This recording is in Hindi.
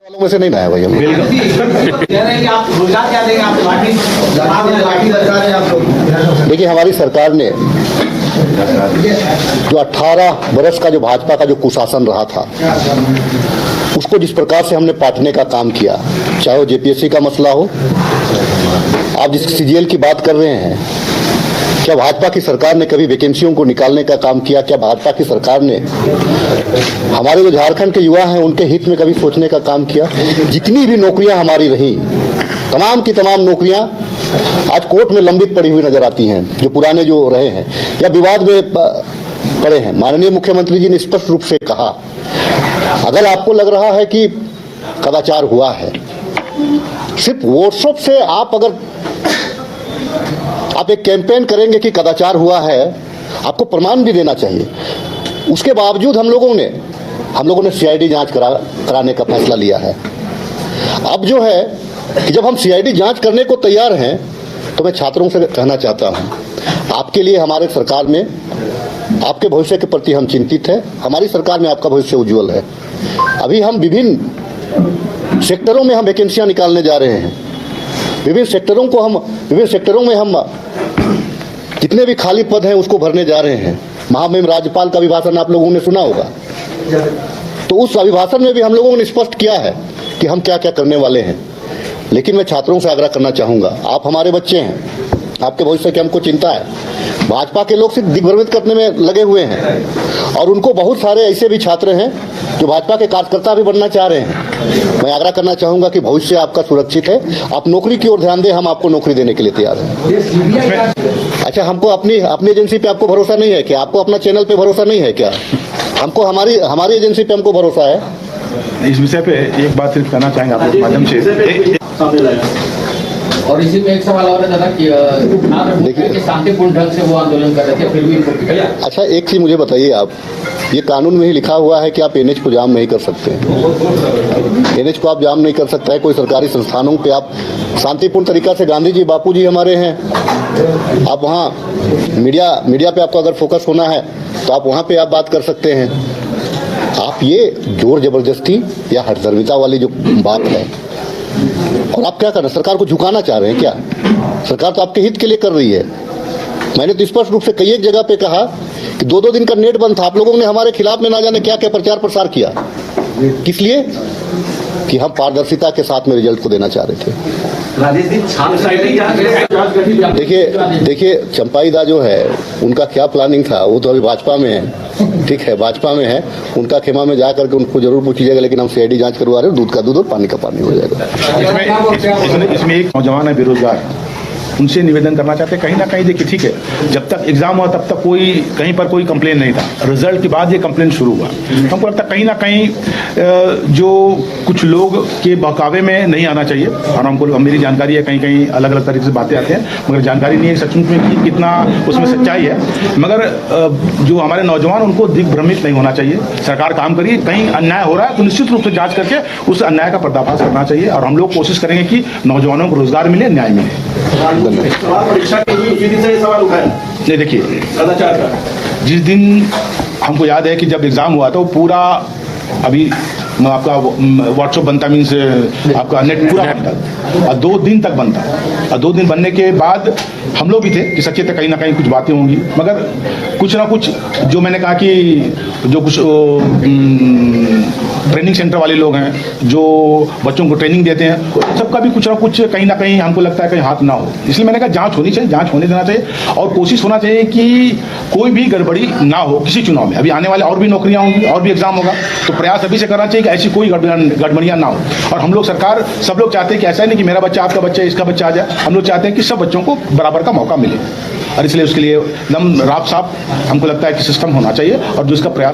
वालों में से नहीं ना है भाई हम। देखिए हमारी सरकार ने जो 18 वर्ष का जो भाजपा का जो कुशासन रहा था उसको जिस प्रकार से हमने पाटने का काम किया, चाहे वो जेपीएससी का मसला हो, आप जिस सीजीएल की बात कर रहे हैं, क्या भाजपा की सरकार ने कभी वैकेंसियों को निकालने का काम किया? क्या भाजपा की सरकार ने हमारे जो झारखंड के युवा हैं उनके हित में कभी सोचने का काम किया? जितनी भी नौकरियां हमारी रही, तमाम की तमाम नौकरियां आज कोर्ट में लंबित पड़ी हुई नजर आती हैं, जो पुराने जो रहे हैं या विवाद में पड़े हैं। माननीय मुख्यमंत्री जी ने स्पष्ट रूप से कहा, अगर आपको लग रहा है कि कदाचार हुआ है, सिर्फ व्हाट्सएप से आप एक कैंपेन करेंगे कि कदाचार हुआ है, आपको प्रमाण भी देना चाहिए। उसके बावजूद हम लोगों ने सीआईडी जांच कराने का फैसला लिया है। अब जो है कि जब हम सीआईडी जांच करने को तैयार हैं, तो मैं छात्रों से कहना चाहता हूं, आपके लिए हमारे सरकार में आपके भविष्य के प्रति हम चिंतित हैं। हमारी सरकार में आपका भविष्य उज्जवल है। अभी हम विभिन्न सेक्टरों में हम वैकेंसियां निकालने जा रहे हैं। विभिन्न सेक्टरों में हम जितने भी खाली पद हैं उसको भरने जा रहे हैं। महामहिम राज्यपाल का अभिभाषण आप लोगों ने सुना होगा, तो उस अभिभाषण में भी हम लोगों ने स्पष्ट किया है कि हम क्या क्या करने वाले हैं। लेकिन मैं छात्रों से आग्रह करना चाहूंगा, आप हमारे बच्चे हैं, आपके भविष्य की हमको चिंता है। भाजपा के लोग सिर्फ दिग्भ्रमित करने में लगे हुए हैं और उनको बहुत सारे ऐसे भी छात्र हैं जो भाजपा के कार्यकर्ता भी बनना चाह रहे हैं। मैं आग्रह करना चाहूंगा कि भविष्य आपका सुरक्षित है, आप नौकरी की ओर ध्यान दें, हम आपको नौकरी देने के लिए तैयार हैं। अच्छा, हमको अपनी एजेंसी पे आपको भरोसा नहीं है क्या? आपको अपना चैनल पे भरोसा नहीं है क्या? हमको हमारी एजेंसी पे हमको भरोसा है। इस विषय पे एक बात सिर्फ कहना चाहेंगे आपके माध्यम से। और इसी में एक सवाल और है कि शांतिपूर्ण ढंग से वो आंदोलन कर रहे थे, फिर भी इनको। अच्छा, एक चीज मुझे बताइए, आप ये कानून में ही लिखा हुआ है कि आप एनएच को जाम नहीं कर सकते। एनएच को आप जाम नहीं कर सकता है। कोई सरकारी संस्थानों पे आप शांतिपूर्ण तरीका से, गांधी जी बापू जी हमारे हैं, आप वहाँ मीडिया पे आपको अगर फोकस होना है तो आप वहाँ पे आप बात कर सकते हैं। आप ये जोर जबरदस्ती या हठधर्मिता वाली जो बात है, और आप क्या कर रहे हैं? सरकार को झुकाना चाह रहे हैं क्या? सरकार तो आपके हित के लिए कर रही है। मैंने तो स्पष्ट रूप से कई एक जगह पे कहा कि 2-2 दिन का नेट बंद था। आप लोगों ने हमारे खिलाफ में ना जाने क्या क्या प्रचार प्रसार किया, किस लिए? कि हम पारदर्शिता के साथ में रिजल्ट को देना चाह रहे थे। देखिए चंपाई दा जो है, उनका क्या प्लानिंग था, वो तो अभी भाजपा में है, ठीक है, भाजपा में है। उनका खेमा में जा करके उनको जरूर पूछिएगा, लेकिन हम सीआईडी जांच करवा रहे हैं, दूध का दूध और पानी का पानी हो जाएगा। इसमें एक नौजवान है बेरोजगार, उनसे निवेदन करना चाहते हैं, कहीं ना कहीं देखिए, ठीक है, जब तक एग्जाम हुआ तब तक कहीं पर कोई कंप्लेन नहीं था। रिजल्ट के बाद ये कंप्लेन शुरू हुआ। हमको लगता है कहीं ना कहीं जो कुछ लोग के बहकावे में नहीं आना चाहिए। और हमको मेरी जानकारी है कहीं कहीं अलग अलग तरीके से बातें आते हैं, मगर जानकारी नहीं है सचमुच में कि कितना उसमें सच्चाई है। मगर जो हमारे नौजवान, उनको दिग्भ्रमित नहीं होना चाहिए। सरकार काम करिए, कहीं अन्याय हो रहा है तो निश्चित रूप से जाँच करके उस अन्याय का पर्दाफाश करना चाहिए। और हम लोग कोशिश करेंगे कि नौजवानों को रोजगार मिले, न्याय मिले। परीक्षा के लिए सवाल उठाया नहीं, देखिए कदाचार का जिस दिन हमको याद है कि जब एग्जाम हुआ तो पूरा अभी आपका व्हाट्सएप बनता, मीन्स आपका नेट पूरा बनता और 2 दिन तक बनता। और 2 दिन बनने के बाद हम लोग भी थे कि सच्चे तक कहीं ना कहीं कुछ बातें होंगी, मगर कुछ ना कुछ जो मैंने कहा कि जो कुछ ट्रेनिंग सेंटर वाले लोग हैं जो बच्चों को ट्रेनिंग देते हैं, सबका भी कुछ ना कहीं हमको लगता है कहीं हाथ ना हो। इसलिए मैंने कहा जांच होनी चाहिए, जांच होने देना चाहिए और कोशिश होना चाहिए कि कोई भी गड़बड़ी ना हो किसी चुनाव में। अभी आने वाले और भी नौकरियां होंगी, और भी एग्जाम होगा, तो प्रयास अभी से करना चाहिए कि ऐसी कोई गड़बड़ियां ना हो। और हम लोग सरकार, सब लोग चाहते हैं कि ऐसा नहीं कि मेरा बच्चा, आपका बच्चा, इसका बच्चा आ जाए। हम लोग चाहते हैं कि सब बच्चों को बराबर का मौका मिले, और इसलिए उसके लिए एकदम राफ साफ हमको लगता है कि सिस्टम होना चाहिए और जो इसका प्रयास